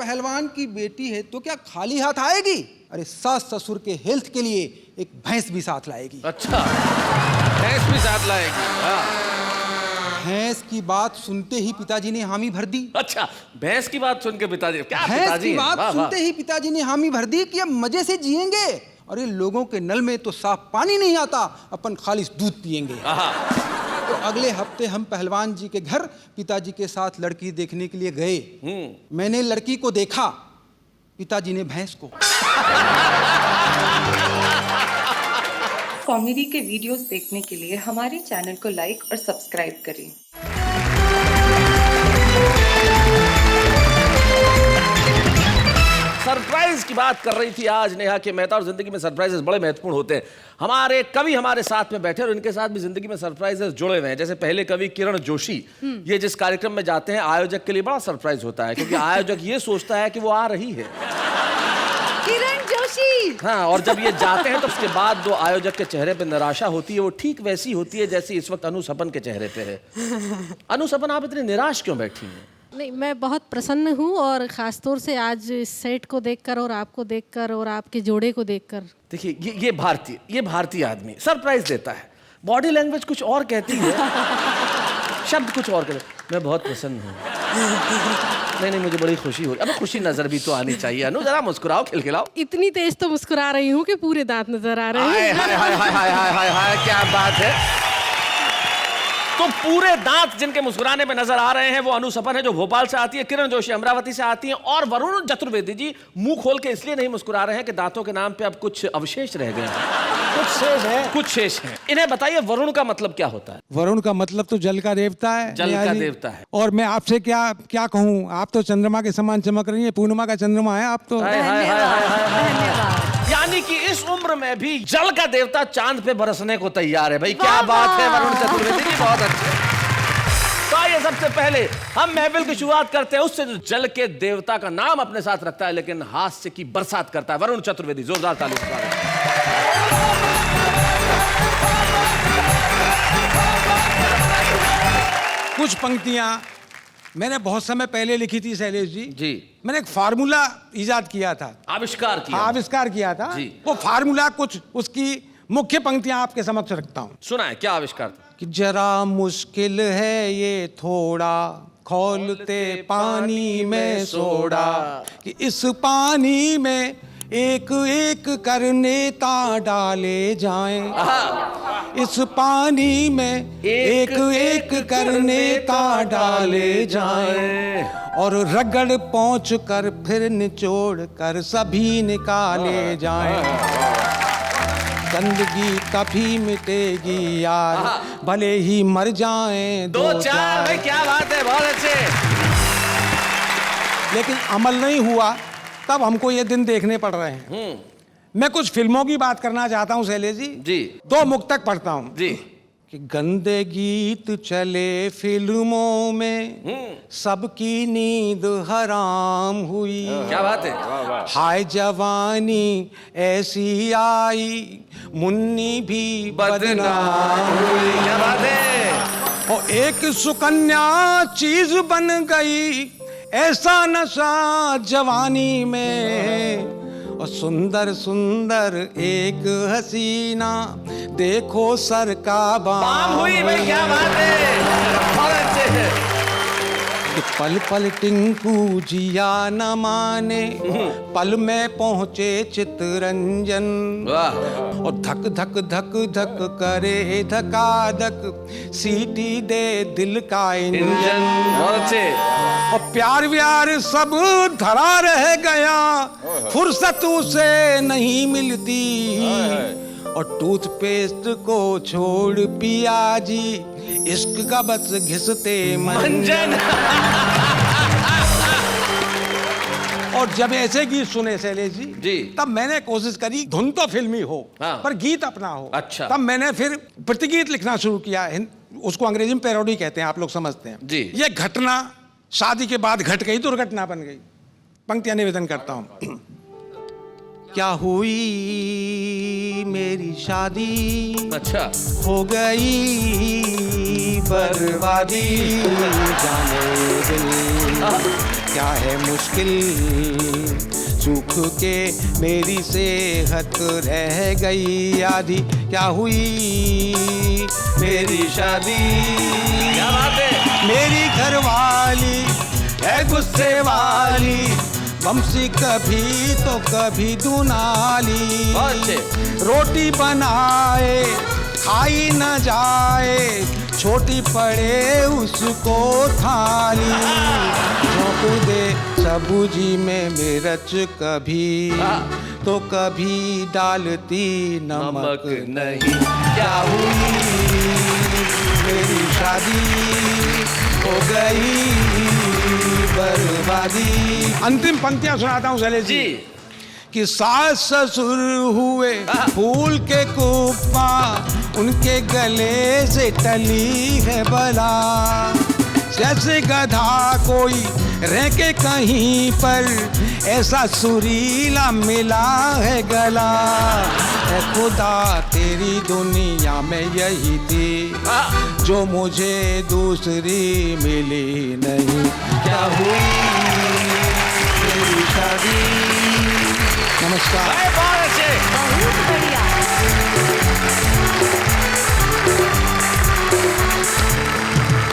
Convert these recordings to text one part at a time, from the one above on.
पहलवान की बेटी है तो क्या खाली हाथ आएगी? अरे सास ससुर के हेल्थ के लिए एक भैंस भी साथ लाएगी। अच्छा, भैंस भी साथ लाएगी? हाँ। भैंस की बात सुनते ही पिताजी ने हामी भर दी। अच्छा, भैंस की बात सुन के पिताजी, क्या भैंस पिताजी की बात वाह, सुनते वाह। ही पिताजी ने हामी भर दी कि अब मजे से जिएंगे। अरे लोगों के नल में तो साफ पानी नहीं आता, अपन खालिस दूध पिएंगे। तो अगले हफ्ते हम पहलवान जी के घर पिताजी के साथ लड़की देखने के लिए गए। मैंने लड़की को देखा, पिताजी ने भैंस को। कॉमेडी के वीडियोस देखने के लिए हमारे चैनल को लाइक और सब्सक्राइब करें। सरप्राइज की बात कर रही थी आज नेहा के मेहता, और जिंदगी में सरप्राइजेस बड़े महत्वपूर्ण होते हैं। हमारे कवि हमारे साथ में बैठे और इनके साथ भी जिंदगी में सरप्राइजेस जुड़े हुए हैं। जैसे पहले कवि किरण जोशी, ये जिस कार्यक्रम में जाते हैं आयोजक के लिए बड़ा सरप्राइज होता है, क्योंकि आयोजक ये सोचता है कि वो आ रही है किरण जोशी। हाँ, और जब ये जाते हैं तो उसके बाद जो आयोजक के चेहरे पे निराशा होती है वो ठीक वैसी होती है जैसी इस वक्त अनु सपन के चेहरे पे है। अनु सपन, आप इतनी निराश क्यों बैठी हैं? नहीं, मैं बहुत प्रसन्न हूँ, और खासतौर से आज इस सेट को देखकर और आपको देखकर और आपके जोड़े को देखकर। देखिए, ये भारतीय आदमी सरप्राइज देता है, बॉडी लैंग्वेज कुछ और कहती है, शब्द कुछ और कहते। मैं बहुत प्रसन्न हूँ। नहीं, मुझे बड़ी खुशी हो रही है। अब खुशी नजर भी तो आनी चाहिए। अनु, जरा मुस्कुराओ, खिलखिलाओ। इतनी तेज तो मुस्कुरा रही हूँ कि पूरे दांत नजर आ रहे हैं। हाय हाय हाय हाय हाय हाय हाय, क्या बात है। तो पूरे दांत जिनके मुस्कुराने में नजर आ रहे हैं वो अनु सपन है, जो भोपाल से आती है, किरण जोशी अमरावती से आती हैं, और वरुण चतुर्वेदी जी मुंह खोल के इसलिए नहीं मुस्कुरा रहे हैं कि दांतों के नाम पे अब कुछ अवशेष रह गए हैं, कुछ शेष हैं। इन्हें बताइए, वरुण का मतलब क्या होता है? वरुण का मतलब तो जल का देवता है। जल का देवता है। और मैं आपसे क्या कहूँ, आप तो चंद्रमा के समान चमक रही है, पूर्णिमा का चंद्रमा है आप तो। धन्यवाद। यानी कि इस उम्र में भी जल का देवता चांद पे बरसने को तैयार है। भाई क्या बात है वरुण चतुर्वेदी जी, बहुत अच्छे। तो आइए सबसे पहले हम महफिल की शुरुआत करते हैं उससे जो जल के देवता का नाम अपने साथ रखता है लेकिन हास्य की बरसात करता है। वरुण चतुर्वेदी, जोरदार ताली से स्वागत। कुछ पंक्तियां मैंने बहुत समय पहले लिखी थी शैलेश जी। मैंने एक फार्मूला इजाद किया था, आविष्कार किया था जी। वो फार्मूला कुछ उसकी मुख्य पंक्तियां आपके समक्ष रखता हूं। सुना है, क्या आविष्कार था? कि जरा मुश्किल है ये थोड़ा, खौलते पानी में सोडा, कि इस पानी में एक एक कर नेता डाले जाएं, इस पानी में एक एक कर नेता डाले जाएं, और रगड़ पहुंच कर फिर निचोड़ कर सभी निकाले जाएं। गंदगी तभी मिटेगी यार, भले ही मर जाएं दो चार। भाई क्या बात है, बहुत अच्छे। लेकिन अमल नहीं हुआ, तब हमको ये दिन देखने पड़ रहे हैं। मैं कुछ फिल्मों की बात करना चाहता हूँ शैलेश जी। दो मुक्तक पढ़ता हूँ जी। कि गंदे गीत चले फिल्मों में, सबकी नींद हराम हुई। क्या बात है। हाय जवानी ऐसी आई, मुन्नी भी बदनाम हुई। क्या बात है। और एक सुकन्या चीज बन गई, ऐसा नशा जवानी में, और सुंदर सुंदर एक हसीना, देखो सर का बाम हुई। भाई क्या बात है, बहुत अच्छे हैं। पल पल टिंकू जिया न माने, पल में पहुंचे चितरंजन, और धक धक धक धक करे धका धक, सीटी दे दिल का इंजन। बहुत अच्छे। और प्यार व्यार सब धरा रह गया, फुर्सत उसे नहीं मिलती, और टूथपेस्ट को छोड़ पिया जी, इश्क का बस घिसते मंजन। और जब ऐसे गीत सुने शैलेश जी, तब मैंने कोशिश करी धुन तो फिल्मी हो, पर गीत अपना हो। अच्छा। तब मैंने फिर प्रतिगीत लिखना शुरू किया। उसको अंग्रेजी में पैरोडी कहते हैं, आप लोग समझते हैं जी। ये घटना शादी के बाद घट गई, दुर्घटना बन गई। पंक्तियां निवेदन करता हूं। क्या हुई मेरी शादी, अच्छा हो गई बर्बादी। जाने दिल क्या है मुश्किल, सूख के मेरी सेहत रह गई आधी। क्या हुई मेरी शादी, क्या बात है। मेरी घरवाली है गुस्से वाली, बमसी कभी तो कभी दुनाली। बहुत अच्छे। रोटी बनाए खाई न जाए, छोटी पड़े उसको थाली। झोंक दे सब्जी में मिर्च कभी, तो कभी डालती नमक नहीं। क्या हुई मेरी शादी, हो गई बर्बादी। अंतिम पंक्तियां सुनाता हूँ शैलेश जी कि सास ससुर हुए फूल के कुप्पा, उनके गले से टली है बला। जैसे गधा कोई रह के कहीं पर, ऐसा सुरीला मिला है गला। है खुदा तेरी दुनिया में यही थी, जो मुझे दूसरी मिली नहीं। क्या हुई मेरी शादी। नमस्कार। बहुत अच्छे। बहुत बढ़िया।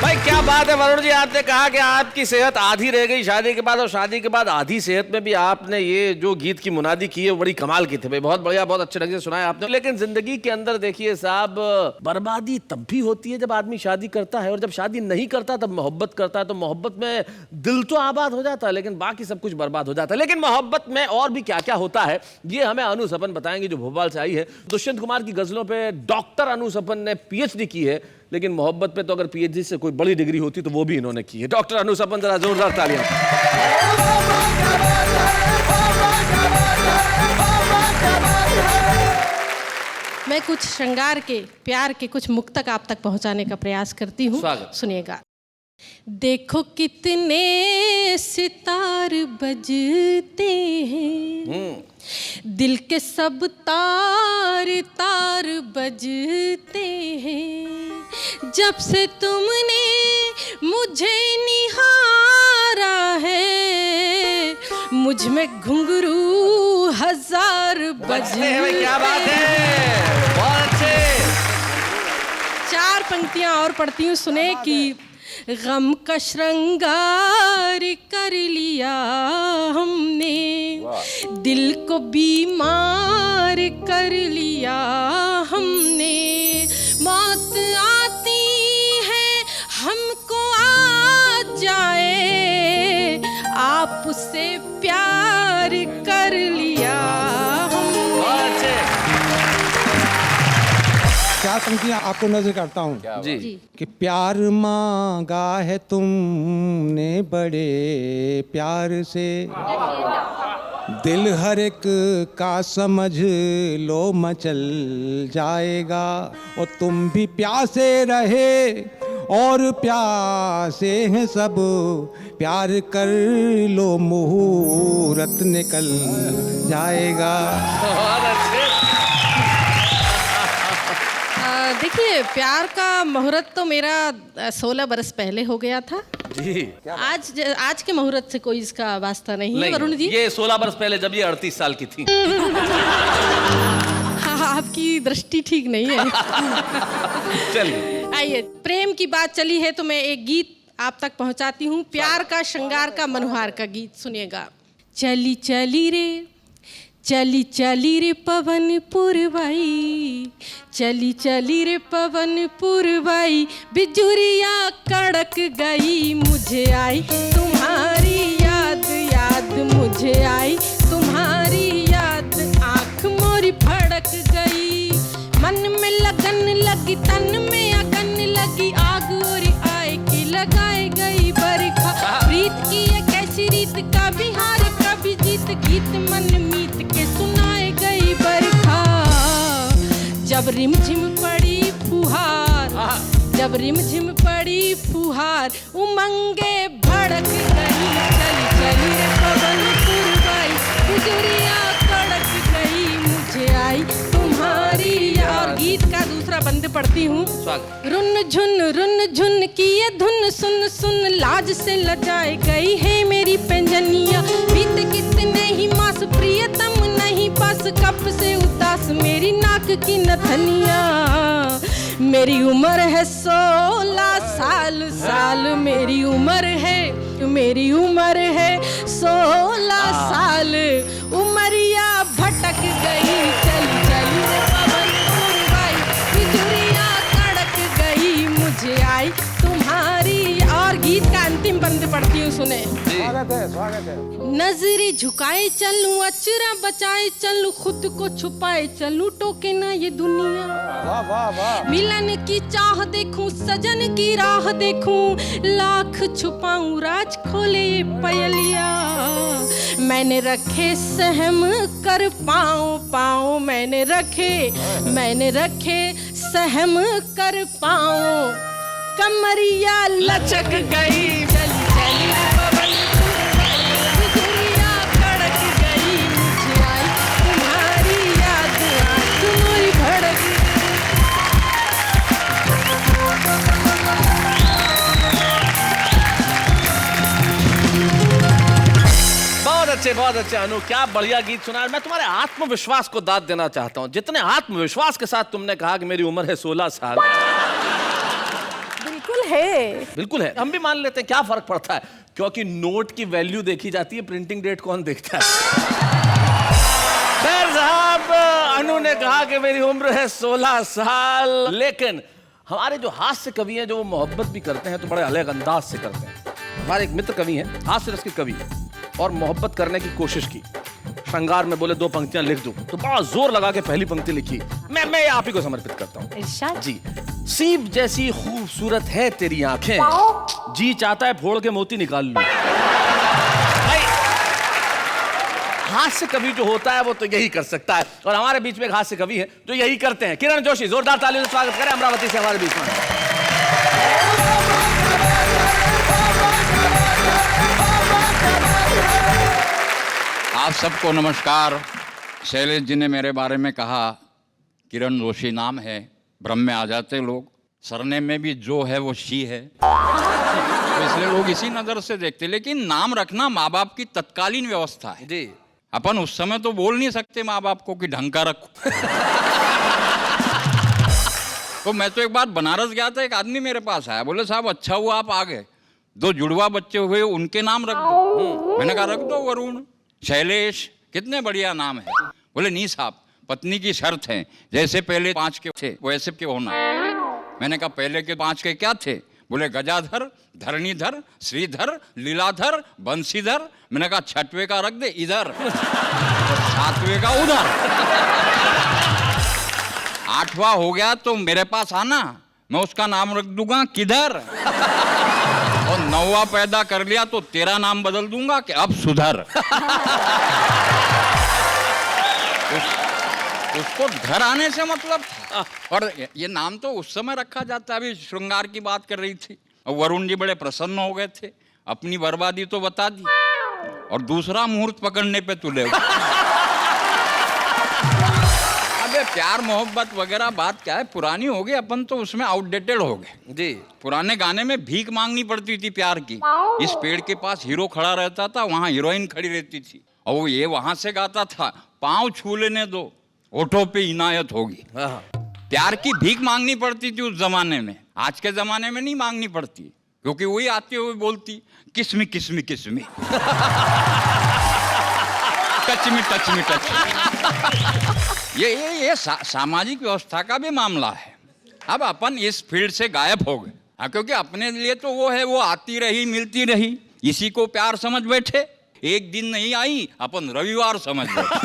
भाई क्या बात है वरुण जी, आपने कहा कि आपकी सेहत आधी रह गई शादी के बाद, और शादी के बाद आधी सेहत में भी आपने ये जो गीत की मुनादी की है वो बड़ी कमाल की थी भाई। बहुत बढ़िया, बहुत अच्छे ढंग से सुनाया आपने। लेकिन जिंदगी के अंदर देखिए साहब, बर्बादी तब भी होती है जब आदमी शादी करता है, और जब शादी नहीं करता तब मोहब्बत करता है। तो मोहब्बत में दिल तो आबाद हो जाता है, लेकिन बाकी सब कुछ बर्बाद हो जाता है। लेकिन मोहब्बत में और भी क्या क्या होता है ये हमें अनु सपन बताएंगे, जो भोपाल से आई है। दुष्यंत कुमार की गजलों पे डॉक्टर अनु सपन ने पीएचडी की है, लेकिन मोहब्बत पे तो अगर पीएचडी से कोई बड़ी डिग्री होती तो वो भी इन्होंने की है। डॉक्टर अनु सपन, जरा जोरदार तालियां। मैं कुछ श्रृंगार के, प्यार के कुछ मुक्तक आप तक पहुंचाने का प्रयास करती हूँ। स्वागत। सुनिएगा। देखो कितने सितार बजते हैं, दिल के सब तार तार बजते हैं। जब से तुमने मुझे निहारा है, मुझ में घुंघरू हजार बजते हैं। क्या बात है, बहुत अच्छे। 4 पंक्तियां और पढ़ती हूँ, सुने कि गम का श्रृंगार कर लिया हमने, दिल को बीमार कर लिया हमने। मौत आती है हमको आ जाए, आपसे प्यार कर लिया हमने। चार पंक्तियां आपको नजर करता हूँ जी कि प्यार मांगा है तुमने बड़े प्यार से, दिल हर एक का समझ लो मचल जाएगा। और तुम भी प्यासे रहे और प्यासे हैं सब, प्यार कर लो मुहूर्त निकल जाएगा। देखिए, प्यार का मुहूर्त तो मेरा 16 बरस पहले हो गया था जी। आज के मुहूर्त से कोई इसका वास्ता नहीं है वरुण जी। ये 16 बरस पहले जब ये 38 साल की थी। हाँ, आपकी दृष्टि ठीक नहीं है। चलिए आइए, प्रेम की बात चली है तो मैं एक गीत आप तक पहुंचाती हूँ। प्यार का, श्रृंगार का, मनोहार का गीत सुनिएगा। चली चली रे, चली चली रे पवन पुरवाई, चली चली रे पवन पुरवाई, बिजुरिया कड़क गई। मुझे आई तुम्हारी याद, याद मुझे आई तुम्हारी याद, आँख मोरी फड़क गई। मन में लगन लगी, तन में अगन लगी, आग और आए की लगाए गई बरखा। प्रीत की एक ऐसी रीत, कभी हार कभी जीत, गीत मन मीत के सुनाए गई बरखा। जब रिमझिम पड़ी फुहार, जब रिमझिम पड़ी फुहार, उमंगे भड़क गई। चली चली रे पवन पुरवाई, गुजरिया कड़क गई। पद्य पढ़ती हूँ। स्वागत। रुन झुन की ये धुन सुन सुन लाज से लजाए गई है मेरी पैंजनिया। बीत कितने ही मास प्रियतम नहीं पास, कब से उदास मेरी नाक की नथनिया। मेरी उम्र है 16 साल, मेरी उम्र है 16 साल। उमरिया भटक गई, चली चली रे पवन उड़वाई, बिजुरियाँ कड़क गई, मुझे आई तुम्हारी। और गीत का अंतिम बंद पढ़ती हूँ, सुने। स्वागत है। नजरें झुकाए चलूं, अचरा बचाए चलूं, खुद को छुपाए चलूं, टोके ना ये दुनिया। वाह वाह वाह। मिलन की चाह देखूं, सजन की राह देखूं, लाख छुपाऊं राज खोले ये पयलिया। मैंने रखे सहम कर पाँव, मैंने रखे सहम कर पाँव, कमरिया लचक गई, चली चली पवन बिजुरियाँ कड़क गई, मुझे आई तुम्हारी याद, आँख मोरी भड़क। बहुत अच्छे अनु, क्या बढ़िया गीत सुना। मैं तुम्हारे आत्मविश्वास को दाद देना चाहता हूँ। जितने आत्मविश्वास के साथ तुमने कहा कि मेरी उम्र है 16 साल। बिल्कुल है, हम भी मान लेते हैं, क्या फर्क पड़ता है, क्योंकि नोट की वैल्यू देखी जाती है, प्रिंटिंग डेट कौन देखता है। खैर साहब, अनु ने कहा कि मेरी उम्र है 16 साल, लेकिन हमारे जो हास्य कवि हैं, जो वो मोहब्बत भी करते हैं तो बड़े अलग अंदाज से करते हैं। हमारे एक मित्र कवि हैं, हास्य रस के कवि हैं, और मोहब्बत करने की कोशिश की। श्रृंगार में बोले 2 पंक्तियां लिख दूं, तो बड़ा जोर लगा के पहली पंक्ति लिखी। मैं आप ही को समर्पित करता हूं जी। सीप जैसी खूबसूरत है तेरी आंखें, जी चाहता है फोड़ के मोती निकाल लूं। भाई, हास्य कवि जो होता है वो तो यही कर सकता है, और हमारे बीच में एक हास्य कवि है जो यही करते हैं। किरण जोशी, जोरदार तालियों से स्वागत करें अमरावती से हमारे बीच में। आप सबको नमस्कार। शैलेश जी ने मेरे बारे में कहा किरण जोशी नाम है, भ्रम में आ जाते लोग। सरनेम में भी जो है वो शी है, तो इसलिए लोग इसी नजर से देखते। लेकिन नाम रखना माँ बाप की तत्कालीन व्यवस्था है जी। अपन उस समय तो बोल नहीं सकते माँ बाप को कि ढंग का रखो। तो मैं तो एक बार बनारस गया था, एक आदमी मेरे पास आया, बोले साहब अच्छा हुआ आप आ गए, 2 जुड़वा बच्चे हुए उनके नाम रख दो। मैंने कहा रख दो, वरुण, शैलेश, कितने बढ़िया नाम है। बोले नहीं साहब, पत्नी की शर्त है, जैसे पहले 5 के थे वैसे के होना। मैंने कहा पहले के 5 के क्या थे? बोले गजाधर, धरणीधर, श्रीधर, लीलाधर, बंशीधर। मैंने कहा 6वें का रख दे इधर, 7वें का उधर, 8वां हो गया तो मेरे पास आना, मैं उसका नाम रख दूंगा किधर। और 9वां पैदा कर लिया तो तेरा नाम बदल दूंगा कि अब सुधर। उसको घर आने से मतलब था। और ये नाम तो उस समय रखा जाता है। अभी श्रृंगार की बात कर रही थी और वरुण जी बड़े प्रसन्न हो गए थे, अपनी बर्बादी तो बता दी और दूसरा मुहूर्त पकड़ने पे तुले। अबे प्यार मोहब्बत वगैरह बात क्या है, पुरानी हो गई, अपन तो उसमें आउटडेटेड हो गए जी। पुराने गाने में भीख मांगनी पड़ती थी प्यार की। इस पेड़ के पास हीरो खड़ा रहता था, वहां हीरोइन खड़ी रहती थी, और वो ये वहां से गाता था, पांव छू लेने दो ओठों पे इनायत होगी। प्यार की भीख मांगनी पड़ती थी उस जमाने में, आज के जमाने में नहीं मांगनी पड़ती, क्योंकि वही आते हुए बोलती kiss me kiss me kiss me, touch me touch me touch. ये सामाजिक व्यवस्था का भी मामला है। अब अपन इस फील्ड से गायब हो गए, क्योंकि अपने लिए तो वो है, वो आती रही मिलती रही, इसी को प्यार समझ बैठे। एक दिन नहीं आई, अपन रविवार समझ बैठे।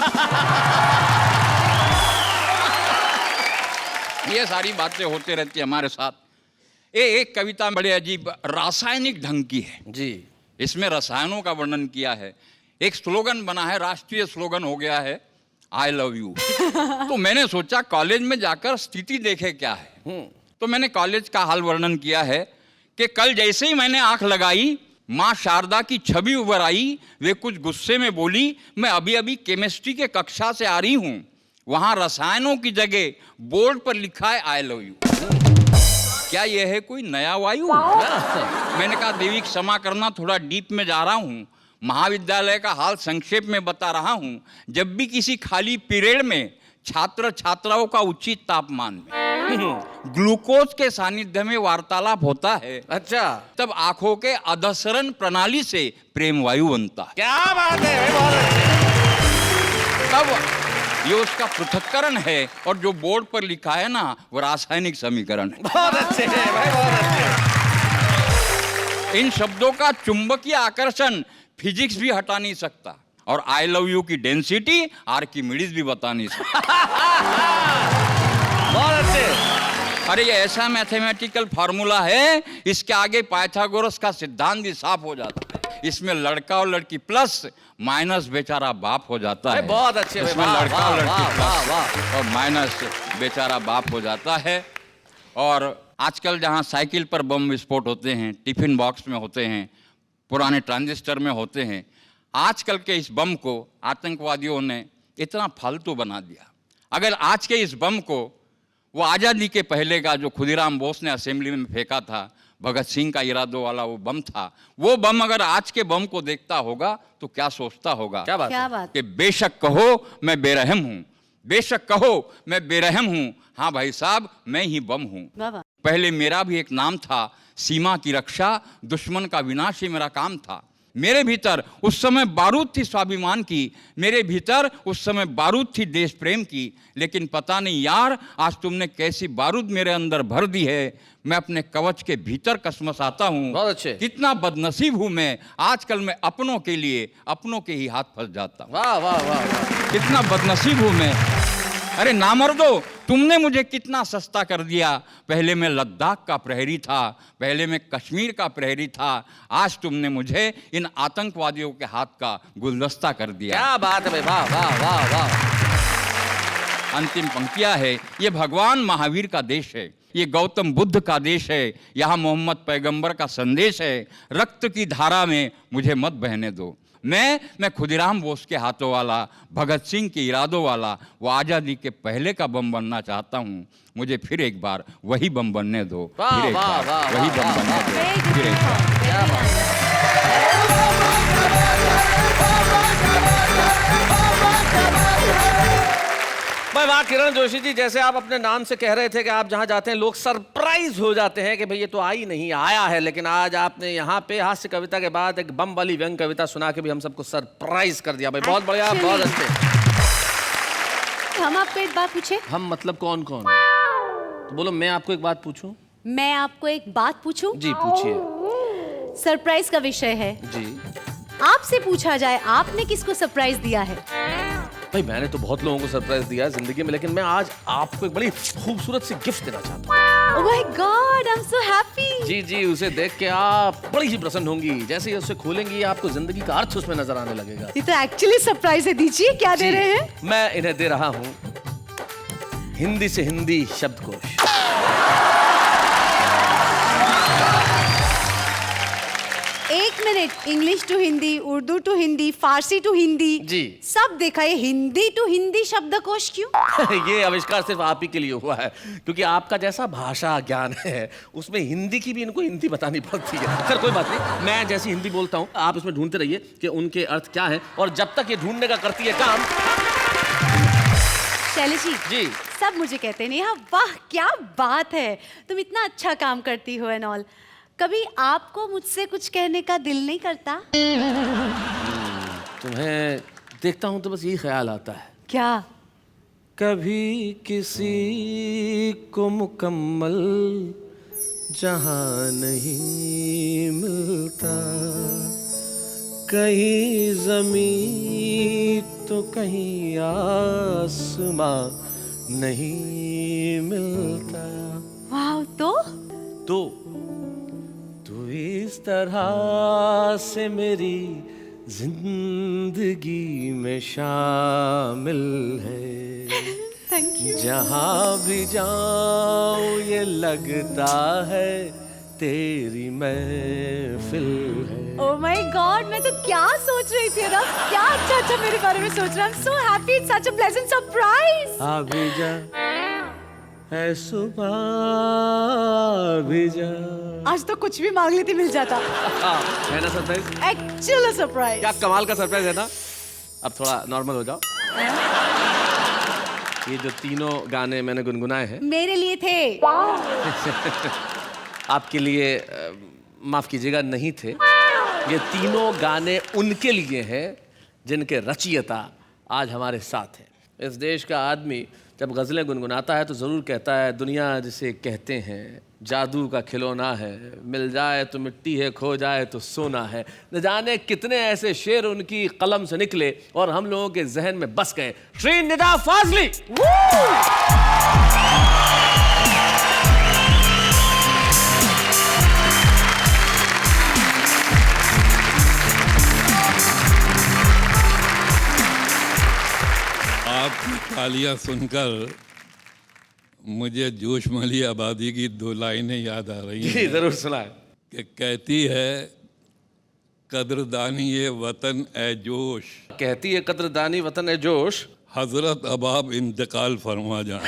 ये सारी बातें होते रहती है हमारे साथ। एक कविता बड़े अजीब रासायनिक ढंग की है जी। इसमें रसायनों का वर्णन किया है। एक स्लोगन बना है, राष्ट्रीय स्लोगन हो गया है, आई लव यू। तो मैंने सोचा कॉलेज में जाकर स्थिति देखे क्या है। तो मैंने कॉलेज का हाल वर्णन किया है कि कल जैसे ही मैंने आंख लगाई, माँ शारदा की छवि उभर आई। वे कुछ गुस्से में बोली, मैं अभी अभी केमिस्ट्री के कक्षा से आ रही हूँ, वहां रसायनों की जगह बोर्ड पर लिखा है आई लव यू। क्या यह है कोई नया वायु? मैंने कहा देवी क्षमा करना, थोड़ा डीप में जा रहा हूँ। महाविद्यालय का हाल संक्षेप में बता रहा हूँ। जब भी किसी खाली पीरियड में छात्र छात्राओं का उचित तापमान में ग्लूकोज के सानिध्य में वार्तालाप होता है, अच्छा, तब आंखों के अधसरण प्रणाली से प्रेम वायु बनता है। क्या बात है, बहुत अच्छे। तब ये उसका पृथक्करण है, और जो बोर्ड पर लिखा है ना वो रासायनिक समीकरण है। बहुत अच्छे है भाई, बहुत अच्छे। इन शब्दों का चुंबकीय आकर्षण फिजिक्स भी हटा नहीं सकता, और आई लव यू की डेंसिटी आर्किमिडीज भी बता नहीं सकता। बहुत अच्छे। अरे ये ऐसा मैथमेटिकल फार्मूला है, इसके आगे पाइथागोरस का सिद्धांत भी साफ हो जाता है। इसमें लड़का और लड़की प्लस माइनस बेचारा बाप हो जाता है। बहुत अच्छे। इसमें लड़का और लड़की प्लस और माइनस बेचारा बाप हो जाता है। और आजकल जहाँ साइकिल पर बम विस्फोट होते हैं, टिफिन बॉक्स में होते हैं, पुराने ट्रांजिस्टर में होते हैं, आजकल के इस बम को आतंकवादियों ने इतना फालतू बना दिया। अगर आज के इस बम को वो आज़ादी के पहले का जो खुदीराम बोस ने असेंबली में फेंका था, भगत सिंह का इरादों वाला वो बम था, वो बम अगर आज के बम को देखता होगा तो क्या सोचता होगा? क्या बात क्या है? बात? कि बेशक कहो मैं बेरहम हूँ, बेशक कहो मैं बेरहम हूँ, हाँ भाई साहब मैं ही बम हूँ। वाह वाह। पहले मेरा भी एक नाम था, सीमा की रक्षा, दुश्मन का विनाश ही मेरा काम था। मेरे भीतर उस समय बारूद थी स्वाभिमान की, मेरे भीतर उस समय बारूद थी देश प्रेम की, लेकिन पता नहीं यार आज तुमने कैसी बारूद मेरे अंदर भर दी है। मैं अपने कवच के भीतर कसमसाता हूँ। बहुत अच्छे। कितना बदनसीब हूँ मैं, आजकल मैं अपनों के लिए अपनों के ही हाथ फंस जाता हूँ। वाह वाह वाह वाह। कितना बदनसीब हूँ मैं। अरे नामर्दो, तुमने मुझे कितना सस्ता कर दिया। पहले मैं लद्दाख का प्रहरी था, पहले मैं कश्मीर का प्रहरी था, आज तुमने मुझे इन आतंकवादियों के हाथ का गुलदस्ता कर दिया। क्या बात है भाई, वाह वाह वाह वाह। अंतिम पंक्तियां है, ये भगवान महावीर का देश है, ये गौतम बुद्ध का देश है, यहाँ मोहम्मद पैगंबर का संदेश है। रक्त की धारा में मुझे मत बहने दो। मैं खुदीराम बोस के हाथों वाला, भगत सिंह के इरादों वाला, वो आज़ादी के पहले का बम बनना चाहता हूँ। मुझे फिर एक बार वही बम बनने दो, वाह, फिर एक वाह, बार वाह, वही वाह, बम वाह, बनने वाह। दो, फिर एक बार। क्या बात है। भाई वाह किरण जोशी जी, जैसे आप अपने नाम से कह रहे थे कि आप जहां जाते हैं लोग सरप्राइज हो जाते हैं कि भाई ये तो आई नहीं आया है, लेकिन आज आपने यहाँ पे हास्य कविता के बाद एक बम वाली व्यंग कविता सुना के भी हम सबको सरप्राइज कर दिया। भाई बहुत बढ़िया, बहुत अच्छे। हम आपको एक बात पूछे? हम मतलब कौन कौन? तो बोलो मैं आपको एक बात पूछूं। मैं आपको एक बात पूछूं? जी पूछिए। सरप्राइज का विषय है, जी आपसे पूछा जाए आपने किसको सरप्राइज दिया है? भाई मैंने तो बहुत लोगों को सरप्राइज दिया है जिंदगी में, लेकिन मैं आज आपको एक बड़ी खूबसूरत सी गिफ्ट देना चाहता हूँ। Oh my god, I am so happy. जी जी, उसे देख के आप बड़ी ही प्रसन्न होंगी। जैसे ही उसे खोलेंगी आपको जिंदगी का अर्थ उसमें नजर आने लगेगा। ये तो एक्चुअली सरप्राइज है, दीजिए क्या दे जी, रहे हैं? मैं इन्हें दे रहा हूँ हिंदी से हिंदी शब्दकोश। एक minute, English to Hindi, Urdu to Hindi, Farsi to Hindi, जी। सब देखा, ये हिंदी टू हिंदी शब्दकोश क्यों? ये आविष्कार सिर्फ आप ही के लिए हुआ है, क्योंकि आपका जैसा भाषा ज्ञान है उसमें हिंदी की भी इनको हिंदी बतानी पड़ती है। खैर कोई बात नहीं, मैं जैसी हिंदी बोलता हूँ आप इसमें ढूंढते रहिए कि उनके अर्थ क्या है, और जब तक ये ढूंढने का करती है काम। शैलेश जी। सब मुझे कहते नहीं, हाँ वाह क्या बात है, तुम इतना अच्छा काम करती हो एंड ऑल। कभी आपको मुझसे कुछ कहने का दिल नहीं करता? तुम्हें देखता हूँ तो बस यही ख्याल आता है, क्या? कभी किसी को मुकम्मल जहां नहीं मिलता, कहीं ज़मीं तो कहीं आसमां नहीं मिलता। वाह, तो तू इस तरह से मेरी जिंदगी में शामिल है, थैंक यू। जहाँ भी जाऊँ ये लगता है तेरी महफिल है। ओह माय गॉड, मैं तो क्या सोच रही थी ना, क्या अच्छा अच्छा मेरे बारे में सोच रहा। I am so happy, it's such a pleasant surprise. आ भी जा है सुबह भी जा। आज तो कुछ भी मांग लेती मिल जाता। है ना सरप्राइज? Actual surprise. क्या कमाल का सरप्राइज है ना। अब थोड़ा नॉर्मल हो जाओ। ये जो तीनों गाने मैंने गुनगुनाए हैं मेरे लिए थे। आपके लिए माफ कीजिएगा नहीं थे। ये तीनों गाने उनके लिए हैं जिनके रचयिता आज हमारे साथ हैं। इस देश का आदमी जब गज़लें गुनगुनाता है तो ज़रूर कहता है दुनिया जिसे कहते हैं जादू का खिलौना है, मिल जाए तो मिट्टी है, खो जाए तो सोना है। न जाने कितने ऐसे शेर उनकी कलम से निकले और हम लोगों के जहन में बस गए। श्री निदा फाजली। आपकी तालियां सुनकर मुझे जोश मली आबादी की 2 लाइनें याद आ रही जी हैं जरूर सुनाए। कि कहती है कदरदानी ये वतन ए जोश, कहती है कदरदानी वतन है जोश, हजरत अब आप इंतकाल फरमा जाए।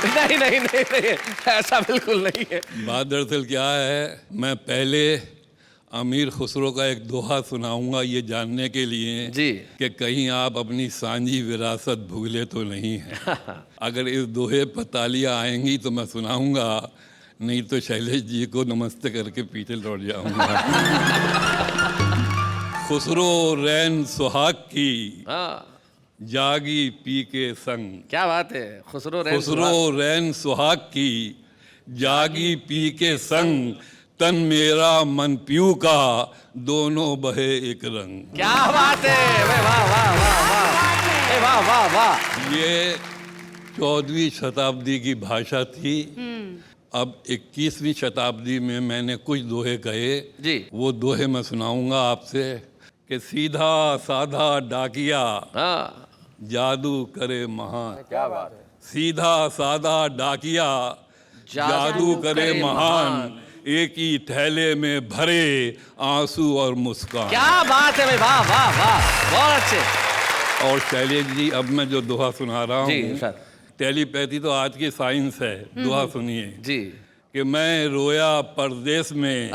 नहीं नहीं नहीं नहीं, ऐसा बिल्कुल नहीं है। बात दरअसल क्या है, मैं पहले अमीर खुसरो का एक दोहा सुनाऊंगा ये जानने के लिए जी कि कहीं आप अपनी सांझी विरासत भूले तो नहीं है। अगर इस दोहे पर तालियां आएंगी तो मैं सुनाऊंगा, नहीं तो शैलेश जी को नमस्ते करके पीछे लौट जाऊंगा। खुसरो रैन सुहाग की जागी पी के संग। क्या बात है। खुसरो रैन सुहाग की जागी पी के संग, तन मेरा मन पीऊ का दोनों बहे एक रंग। क्या बात है। वाह वाह वाह वाह वाह वाह वाह। ये 14वीं शताब्दी की भाषा थी। अब 21वीं शताब्दी में मैंने कुछ दोहे कहे जी। वो दोहे मैं सुनाऊंगा आपसे कि सीधा साधा डाकिया जादू करे महान। क्या बात है। सीधा साधा डाकिया जादू करे महान, एक ही थैले में भरे आंसू और मुस्कान। क्या बात है भाई। वाह वाह वाह बहुत अच्छे। और शैलेश जी अब मैं जो दोहा सुना रहा हूँ, सर। टेलीपैथी तो आज की साइंस है। दोहा सुनिए जी। कि मैं रोया परदेश में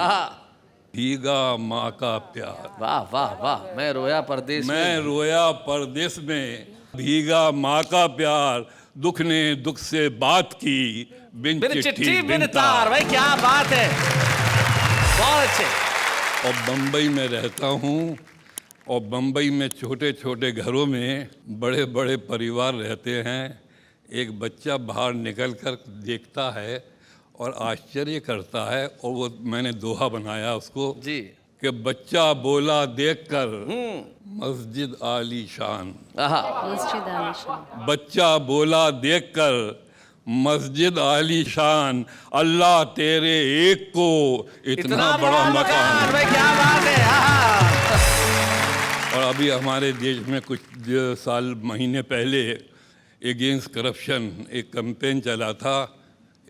भीगा माँ का प्यार। वाह वाह वाह। मैं रोया परदेश में, मैं रोया परदेश में भीगा माँ का प्यार, दुख ने दुख से बात की बिन चिट्ठी बिन तार। भाई क्या बात है। बहुत अच्छे। और बम्बई में रहता हूँ और बम्बई में छोटे छोटे घरों में बड़े बड़े परिवार रहते हैं। एक बच्चा बाहर निकल कर देखता है और आश्चर्य करता है, और वो मैंने दोहा बनाया उसको जी कि बच्चा बोला देखकर मस्जिद आलीशान। बच्चा बोला देखकर मस्जिद आलीशान, अल्लाह तेरे एक को इतना बड़ा मकान। भाई क्या बात है। और अभी हमारे देश में कुछ साल महीने पहले अगेंस्ट करप्शन एक कैंपेन चला था।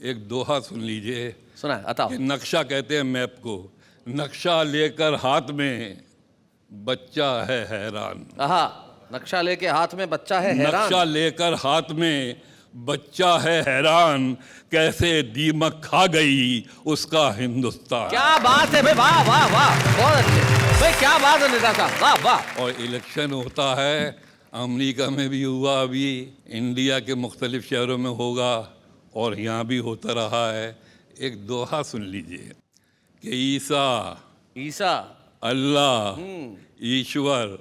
एक दोहा सुन लीजिए। सुना आता। नक्शा कहते हैं मैप को। नक्शा लेकर हाथ में बच्चा है हैरान। नक्शा लेके हाथ में बच्चा है हैरान। नक्शा लेकर हाथ में बच्चा है हैरान, कैसे दीमक खा गई उसका हिंदुस्तान। क्या बात है भाई। वाह वाह वाह बहुत अच्छे भाई। क्या बात है नेता साहब। वाह वाह। और इलेक्शन होता है, अमेरिका में भी हुआ, अभी इंडिया के मुख्तलिफ शहरों में होगा और यहाँ भी होता रहा है। एक दोहा सुन लीजिए कि ईसा अल्लाह ईश्वर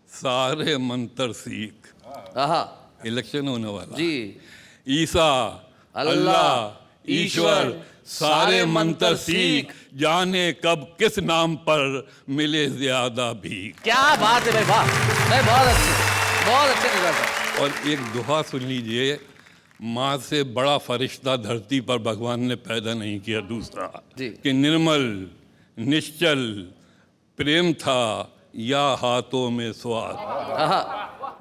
सारे मंत्र सीख। इलेक्शन होने वाला जी। ईसा अल्लाह ईश्वर सारे मंत्र सीख, जाने कब किस नाम पर मिले ज्यादा भी। क्या बात है भाई। वाह बहुत अच्छे बहुत अच्छे नेता साहब। और एक दोहा सुन लीजिए, माँ से बड़ा फरिश्ता धरती पर भगवान ने पैदा नहीं किया। दूसरा जी। कि निर्मल निश्चल प्रेम था या हाथों में स्वाद।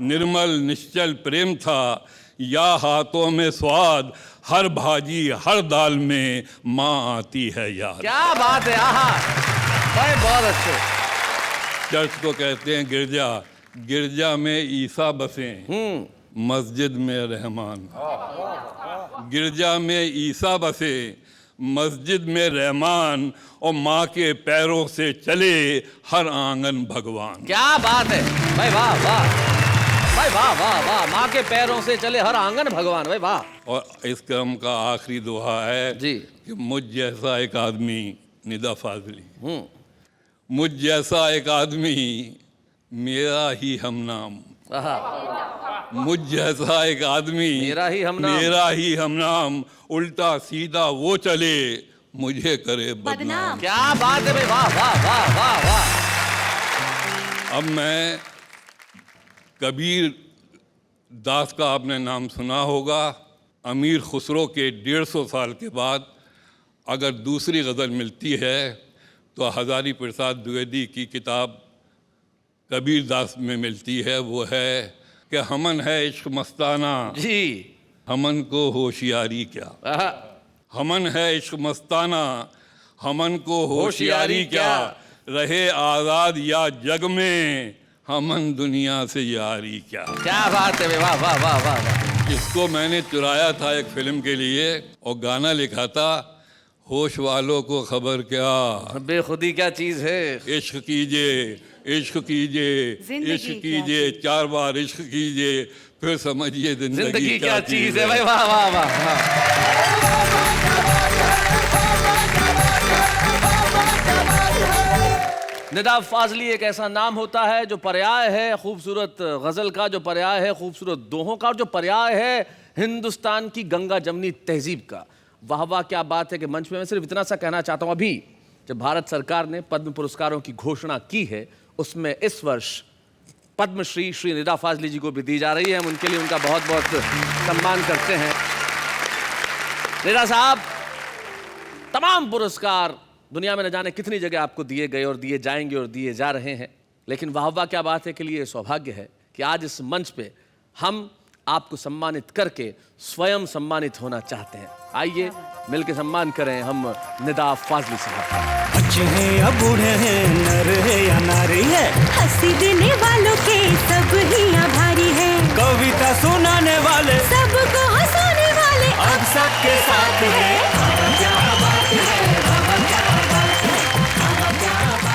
निर्मल निश्चल प्रेम था या हाथों में स्वाद, हर भाजी हर दाल में माँ आती है याद। क्या बात है। भाई बहुत अच्छे। चर्च को कहते हैं गिरजा, गिरजा में ईसा बसे, मस्जिद में रहमान। गिरजा में ईसा बसे, मस्जिद में रहमान, और माँ के पैरों से चले हर आंगन भगवान। क्या बात है भाई, वाह वाह भाई, वाह वाह वाह, माँ के पैरों से चले हर आंगन भगवान, भाई वाह। और इस क्रम का आखिरी दोहा है जी कि मुझ जैसा एक आदमी, निदा फाजली, मुझ जैसा एक आदमी मेरा ही हमनाम, मुझ जैसा एक आदमी मेरा ही हमनाम, उल्टा सीधा वो चले मुझे करे बदनाम। क्या बात है भाई, वाह वाह वाह वाह वाह। अब मैं कबीर दास का आपने नाम सुना होगा। अमीर खुसरो के 150 साल के बाद अगर दूसरी गज़ल मिलती है तो हज़ारी प्रसाद द्विवेदी की किताब कबीर दास में मिलती है। वो है कि हमन है इश्क मस्ताना जी, हमन को होशियारी क्या, हमन है इश्क मस्ताना हमन को होशियारी क्या, रहे आज़ाद या जग में हमन दुनिया से यारी क्या। क्या बात है, वाह वाह वाह वाह वाह। इसको मैंने चुराया था एक फिल्म के लिए और गाना लिखा था, होश वालों को खबर क्या, बेखुदी क्या चीज है, इश्क कीजिए इश्क कीजिए इश्क कीजिए, 4 बार इश्क कीजिए, फिर समझिए जिंदगी क्या चीज है। भाई वाह वाह वाह। निदा फाजली एक ऐसा नाम होता है जो पर्याय है खूबसूरत गजल का, जो पर्याय है खूबसूरत दोहों का, और जो पर्याय है हिंदुस्तान की गंगा जमनी तहजीब का। वाह वाह क्या बात है कि मंच में मैं सिर्फ इतना सा कहना चाहता हूँ, अभी जब भारत सरकार ने पद्म पुरस्कारों की घोषणा की है उसमें इस वर्ष पद्मश्री श्री निदा फाजली जी को भी दी जा रही है। हम उनके लिए उनका बहुत बहुत सम्मान करते हैं। निदा साहब, तमाम पुरस्कार दुनिया में न जाने कितनी जगह आपको दिए गए और दिए जाएंगे और दिए जा रहे हैं, लेकिन वाह वाह क्या बात है के लिए सौभाग्य है कि आज इस मंच पे हम आपको सम्मानित करके स्वयं सम्मानित होना चाहते हैं। आइए मिलकर सम्मान करें हम निदा फाजली साहब। बच्चे हैं या बूढ़े हैं, नर है या नारी है, हंसी देने वालों के सब ही आभारी है, कविता सुनाने वाले सबको हंसाने वाले अब सबके साथ है।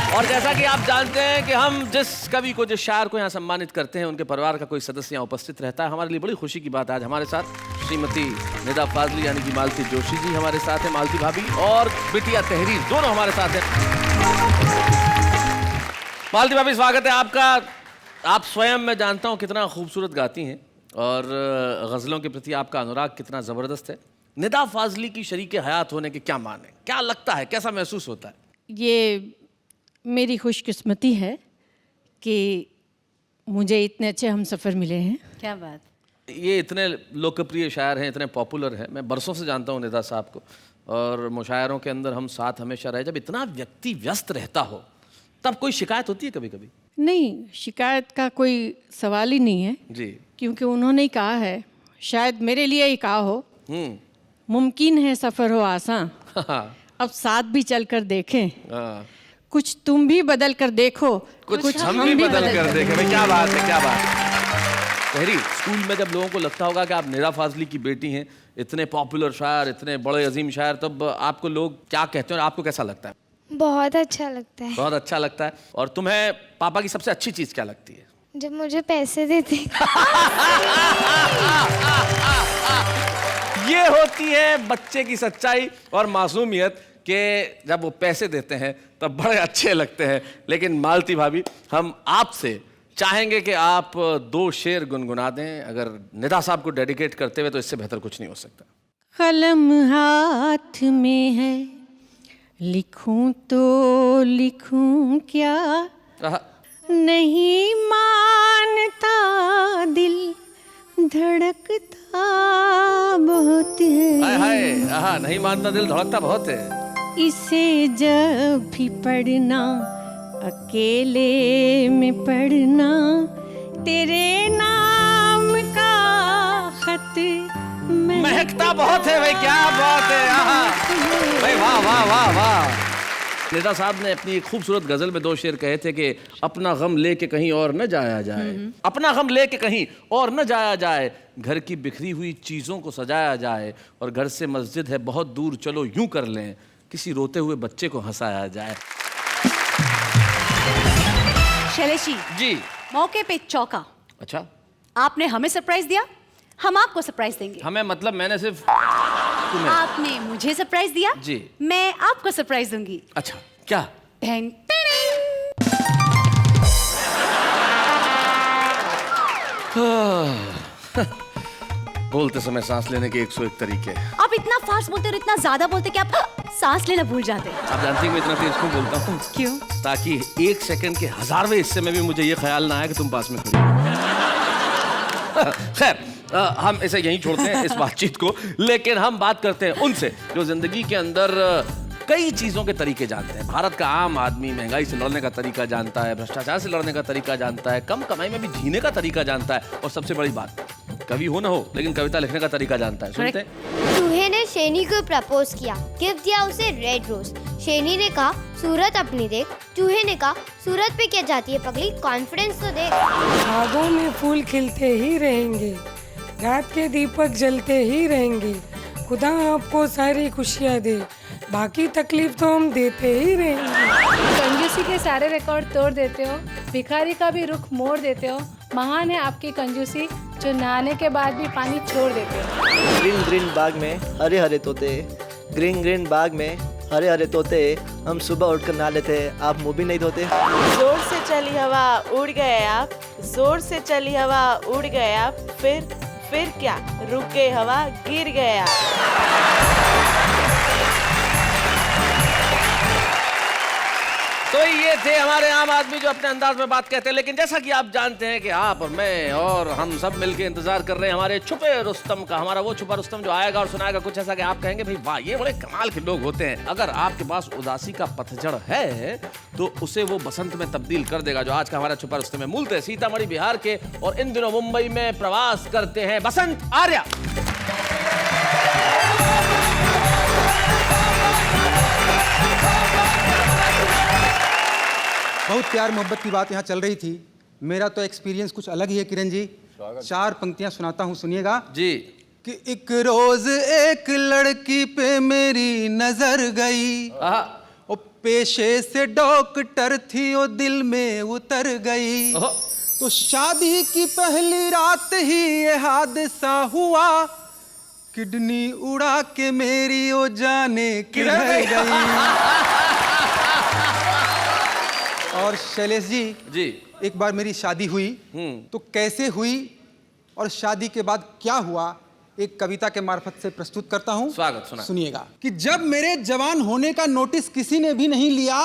और जैसा कि आप जानते हैं कि हम जिस कवि को, जिस शायर को यहाँ सम्मानित करते हैं उनके परिवार का कोई सदस्य यहाँ उपस्थित रहता है। हमारे लिए बड़ी खुशी की बात है आज हमारे साथ श्रीमती निदा फाजली यानी कि मालती जोशी जी हमारे साथ हैं, मालती भाभी, और बिटिया तहरीर दोनों हमारे साथ हैं। मालती भाभी, स्वागत है आपका। आप स्वयं, मैं जानता हूँ, कितना खूबसूरत गाती हैं और गज़लों के प्रति आपका अनुराग कितना ज़बरदस्त है। निदा फाजली की शरीक हयात होने के क्या मान है, क्या लगता है, कैसा महसूस होता है? ये मेरी खुशकिस्मती है कि मुझे इतने अच्छे हमसफ़र मिले हैं। क्या बात। ये इतने लोकप्रिय शायर हैं, इतने पॉपुलर हैं, मैं बरसों से जानता हूँ निदा साहब को, और मुशायरों के अंदर हम साथ हमेशा रहे। जब इतना व्यक्ति व्यस्त रहता हो तब कोई शिकायत होती है कभी कभी? नहीं, शिकायत का कोई सवाल ही नहीं है जी, क्योंकि उन्होंने ही कहा है, शायद मेरे लिए ही कहा हो, मुमकिन है सफ़र हो आसान, अब साथ भी चल कर देखें, कुछ तुम भी बदल कर देखो, कुछ हम भी बदल कर देखें। भाई क्या बात है, क्या बात है। तहरीर, स्कूल में जब लोगों को लगता होगा कि आप निदा फाजली की बेटी हैं, इतने पॉपुलर शायर, इतने बड़े अजीम शायर, तब आपको लोग क्या कहते हैं और आपको कैसा लगता है? बहुत अच्छा लगता है। बहुत अच्छा लगता है। और तुम्हें पापा की सबसे अच्छी चीज़ क्या लगती है? जब मुझे पैसे देते। ये होती है बच्चे की सच्चाई और मासूमियत कि जब वो पैसे देते हैं तब बड़े अच्छे लगते हैं। लेकिन मालती भाभी, हम आपसे चाहेंगे कि आप 2 शेर गुनगुना दें, अगर निदा साहब को डेडिकेट करते हुए, तो इससे बेहतर कुछ नहीं हो सकता। कलम हाथ में है, लिखूं तो लिखूं क्या, नहीं मानता दिल, धड़कता बहुत है। हाय हाय, नहीं मानता दिल, धड़कता बहुत है। इसे जब भी पढ़ना, अकेले में पढ़ना, तेरे नाम का खत महकता बहुत है। भाई क्या बात है, भाई वाह वाह वाह वाह। नेता साहब ने अपनी एक खूबसूरत गजल में 2 शेर कहे थे कि अपना गम लेके कहीं और न जाया जाए, अपना गम लेके कहीं और न जाया जाए, घर की बिखरी हुई चीजों को सजाया जाए, और घर से मस्जिद है बहुत दूर, चलो यूं कर लें, किसी रोते हुए बच्चे को हंसाया जाए। शैलेश जी। मौके पे चौका। अच्छा, आपने हमें सरप्राइज दिया, हम आपको सरप्राइज देंगे। हमें मतलब मैंने सिर्फ तुम्हें। आपने मुझे सरप्राइज दिया जी, मैं आपको सरप्राइज दूंगी। अच्छा, क्या? Ten ten. बोलते समय सांस लेने के 101 तरीके। आप इतना फास्ट बोलते और इतना ज्यादा बोलते कि आप सांस लेना भूल जाते हैं। आप जानती हैं मैं इतना तेज क्यों बोलता हूँ? क्यों? ताकि 1 सेकंड के 1000वें हिस्से में भी मुझे ये ख्याल ना आए कि तुम पास में खड़ी हो। खैर, हम इसे यहीं छोड़ते हैं इस बातचीत को, लेकिन हम बात करते हैं उनसे जो जिंदगी के अंदर कई चीजों के तरीके जानते हैं। भारत का आम आदमी महंगाई से लड़ने का तरीका जानता है, भ्रष्टाचार से लड़ने का तरीका जानता है, कम कमाई में भी जीने का तरीका जानता है, और सबसे बड़ी बात, कवि हो ना हो लेकिन कविता लिखने का तरीका जानता है। सुनते हैं। चूहे ने शेनी को प्रपोज किया, गिफ्ट दिया उसे रेड रोज। शेनी ने कहा सूरत अपनी देख, चूहे ने कहा सूरत पे क्या जाती है पगली, कॉन्फिडेंस तो देख। बागों में फूल खिलते ही रहेंगे, रात के दीपक जलते ही रहेंगे, खुदा आपको सारी खुशियाँ दे, बाकी तकलीफ तो हम देते ही रहेंगे। कंजूसी के सारे रिकॉर्ड तोड़ देते हो, भिखारी का भी रुख मोड़ देते हो, महान है आपकी कंजूसी जो नहाने के बाद भी पानी छोड़ देते हो। ग्रीन ग्रीन बाग में हरे हरे तोते, ग्रीन ग्रीन बाग में हरे हरे तोते, हम सुबह उठकर नहा लेते, आप मुँह भी नहीं धोते। जोर से चली हवा उड़ गए आप, जोर से चली हवा उड़ गए आप, फिर क्या, रुक गए हवा गिर गए आप। तो ये थे हमारे आम आदमी जो अपने अंदाज में बात कहते हैं, लेकिन जैसा कि आप जानते हैं कि आप और मैं और हम सब मिलके इंतजार कर रहे हैं हमारे छुपे रुस्तम का। हमारा वो छुपा रुस्तम जो आएगा और सुनाएगा कुछ ऐसा कि आप कहेंगे भाई वाह, ये बड़े कमाल के लोग होते हैं। अगर आपके पास उदासी का पतझड़ है तो उसे वो बसंत में तब्दील कर देगा, जो आज का हमारा छुपा रुस्तम है। मूलतः सीतामढ़ी बिहार के और इन दिनों मुंबई में प्रवास करते हैं बसंत आर्या। बहुत प्यार मोहब्बत की बात यहाँ चल रही थी। मेरा तो एक्सपीरियंस कुछ अलग ही है किरण जी। 4 पंक्तियाँ सुनाता हूँ, सुनिएगा जी। कि एक रोज एक लड़की पे मेरी नजर गई, ओ पेशे से डॉक्टर थी, ओ दिल में उतर गई, तो शादी की पहली रात ही ये हादसा हुआ, किडनी उड़ा के मेरी ओ जाने किधर गई। और शैलेश जी, एक बार मेरी शादी हुई, तो कैसे हुई और शादी के बाद क्या हुआ, एक कविता के मार्फत से प्रस्तुत करता हूं। स्वागत, सुनिएगा कि जब मेरे जवान होने का नोटिस किसी ने भी नहीं लिया,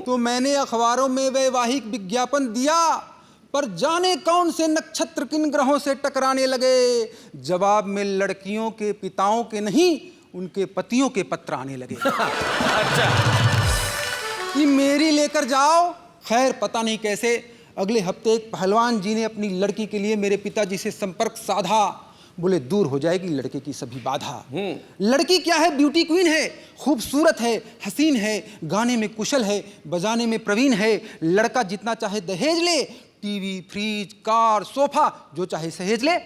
तो मैंने अखबारों में वैवाहिक विज्ञापन दिया, पर जाने कौन से नक्षत्र किन ग्रहों से टकराने लगे, जवाब में लड़कियों के पिताओं के नहीं, उनके पतियों के पत्र आने लगे। अच्छा, कि मेरी लेकर जाओ। खैर पता नहीं कैसे अगले हफ्ते एक पहलवान जी ने अपनी लड़की के लिए मेरे पिताजी से संपर्क साधा। बोले दूर हो जाएगी लड़के की सभी बाधा। लड़की क्या है, ब्यूटी क्वीन है, खूबसूरत है, हसीन है, गाने में कुशल है, बजाने में प्रवीण है। लड़का जितना चाहे दहेज ले, टीवी, फ्रिज, कार, सोफा जो चाहे सहेज ले।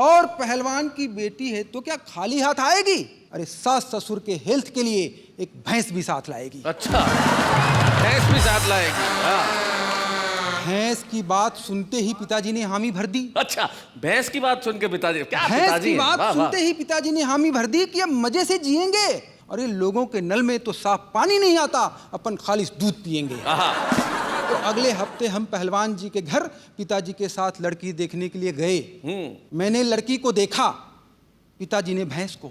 और पहलवान की बेटी है तो क्या खाली हाथ आएगी? अरे सास ससुर के हेल्थ के लिए एक भैंस भी साथ लाएगी। अच्छा, भैंस भी साथ लाएगी। भैंस की बात सुनते ही पिताजी ने हामी भर दी। अच्छा, भैंस की बात सुन के पिताजी, क्या भैंस पिताजी की बात सुनते ही पिताजी ने हामी भर दी कि अब मजे से जिएंगे। अरे लोगों के नल में तो साफ पानी नहीं आता, अपन खालिस दूध पिएंगे। तो अगले हफ्ते हम पहलवान जी के घर पिताजी के साथ लड़की देखने के लिए गए। मैंने लड़की को देखा, पिताजी ने भैंस को।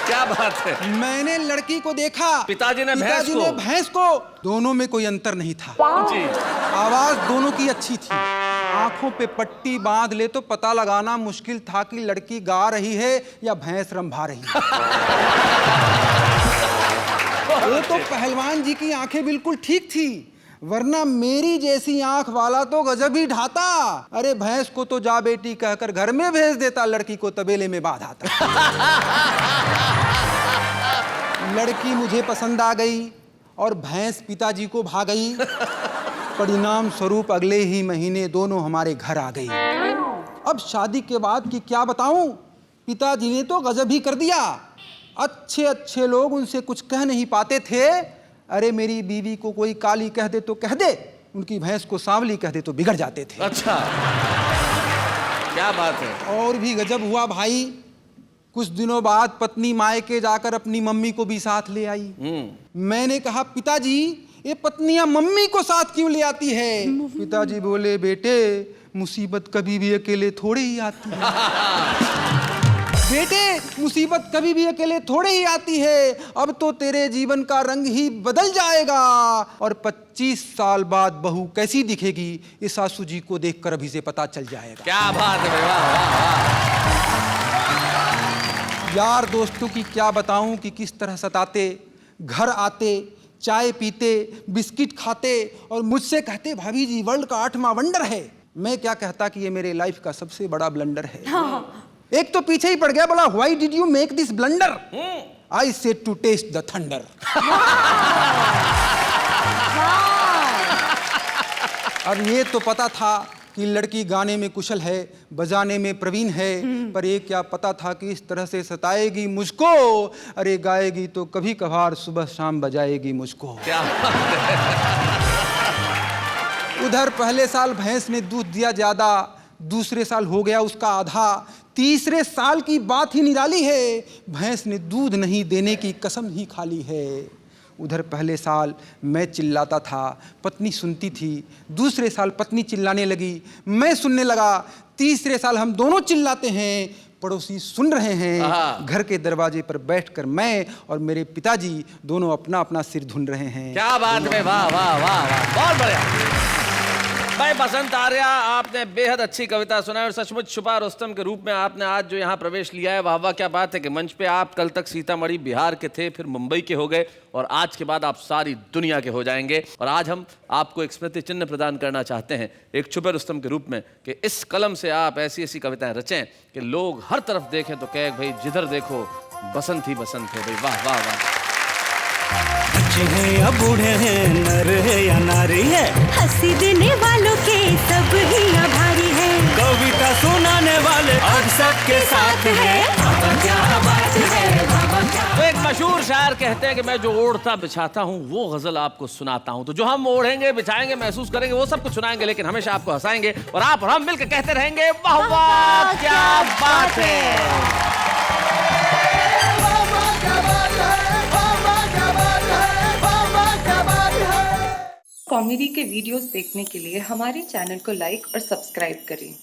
क्या बात है। मैंने लड़की को देखा, पिताजी ने भैंस को। दोनों में कोई अंतर नहीं था जी। आवाज दोनों की अच्छी थी। आंखों पे पट्टी बांध ले तो पता लगाना मुश्किल था कि लड़की गा रही है या भैंस रंभा रही है। वो तो पहलवान जी की आंखें बिल्कुल ठीक थी, वरना मेरी जैसी आंख वाला तो गजब ही ढाता। अरे भैंस को तो जा बेटी कहकर घर में भेज देता, लड़की को तबेले में बांध आता। लड़की मुझे पसंद आ गई और भैंस पिताजी को भा गई। परिणाम स्वरूप अगले ही महीने दोनों हमारे घर आ गई। अब शादी के बाद की क्या बताऊं, पिताजी ने तो गजब ही कर दिया। अच्छे अच्छे लोग उनसे कुछ कह नहीं पाते थे। अरे मेरी बीवी को कोई काली कह दे तो कह दे, उनकी भैंस को सांवली कह दे तो बिगड़ जाते थे। अच्छा, क्या बात है। और भी गजब हुआ भाई, कुछ दिनों बाद पत्नी मायके जाकर अपनी मम्मी को भी साथ ले आई। मैंने कहा पिताजी ये पत्नियां मम्मी को साथ क्यों ले आती है? पिताजी बोले बेटे मुसीबत कभी भी अकेले थोड़े ही आती है। बेटे मुसीबत कभी भी अकेले थोड़े ही आती है, अब तो तेरे जीवन का रंग ही बदल जाएगा और 25 साल बाद बहू कैसी दिखेगी ये सासू जी को देखकर अभी से पता चल जाएगा। क्या बात है, वाह। यार दोस्तों की क्या बताऊं कि किस तरह सताते, घर आते, चाय पीते, बिस्किट खाते और मुझसे कहते भाभी जी वर्ल्ड का 8वां वंडर है। मैं क्या कहता कि ये मेरे लाइफ का सबसे बड़ा ब्लंडर है। एक तो पीछे ही पड़ गया, बोला why did you make this blunder? I said to test the thunder. अब ये तो पता था कि लड़की गाने में कुशल है, बजाने में प्रवीण है, पर ये क्या पता था कि इस तरह से सताएगी मुझको। अरे गाएगी तो कभी कभार सुबह शाम बजाएगी मुझको। क्या उधर पहले साल भैंस ने दूध दिया ज्यादा, दूसरे साल हो गया उसका आधा, तीसरे साल की बात ही निराली है, भैंस ने दूध नहीं देने की कसम ही खा ली है। उधर पहले साल मैं चिल्लाता था, पत्नी सुनती थी, दूसरे साल पत्नी चिल्लाने लगी, मैं सुनने लगा, तीसरे साल हम दोनों चिल्लाते हैं, पड़ोसी सुन रहे हैं। घर के दरवाजे पर बैठकर मैं और मेरे पिताजी दोनों अपना अपना सिर धुन रहे हैं। क्या बात है, वाह वाह वाह वाह, बहुत बढ़िया। भाई बसंत आर्य, आपने बेहद अच्छी कविता सुनाई और सचमुच छुपा रुस्तम के रूप में आपने आज जो यहाँ प्रवेश लिया है, वाह वाह। क्या बात है कि मंच पे आप कल तक सीतामढ़ी बिहार के थे, फिर मुंबई के हो गए और आज के बाद आप सारी दुनिया के हो जाएंगे। और आज हम आपको एक स्मृति चिन्ह प्रदान करना चाहते हैं एक छुपे रुस्तम के रूप में कि इस कलम से आप ऐसी ऐसी कविताएं रचें कि लोग हर तरफ देखें तो कहे भाई जिधर देखो बसंत ही बसंत है। भाई वाह वाह वाह। बच्चे हैं या बूढ़े हैं, नर है या नारी है, हंसी देने वालों के सब ही आभारी है, कविता सुनाने वाले अब सबके साथ है। क्या बात है, तो एक मशहूर शायर कहते हैं कि मैं जो ओढ़ता बिछाता हूँ वो गजल आपको सुनाता हूँ। तो जो हम ओढ़ेंगे बिछाएंगे महसूस करेंगे वो सब कुछ सुनाएंगे, लेकिन हमेशा आपको हंसाएंगे और आप और हम मिलकर कहते रहेंगे वाह वाह क्या बात है। कॉमेडी के वीडियोस देखने के लिए हमारे चैनल को लाइक और सब्सक्राइब करें।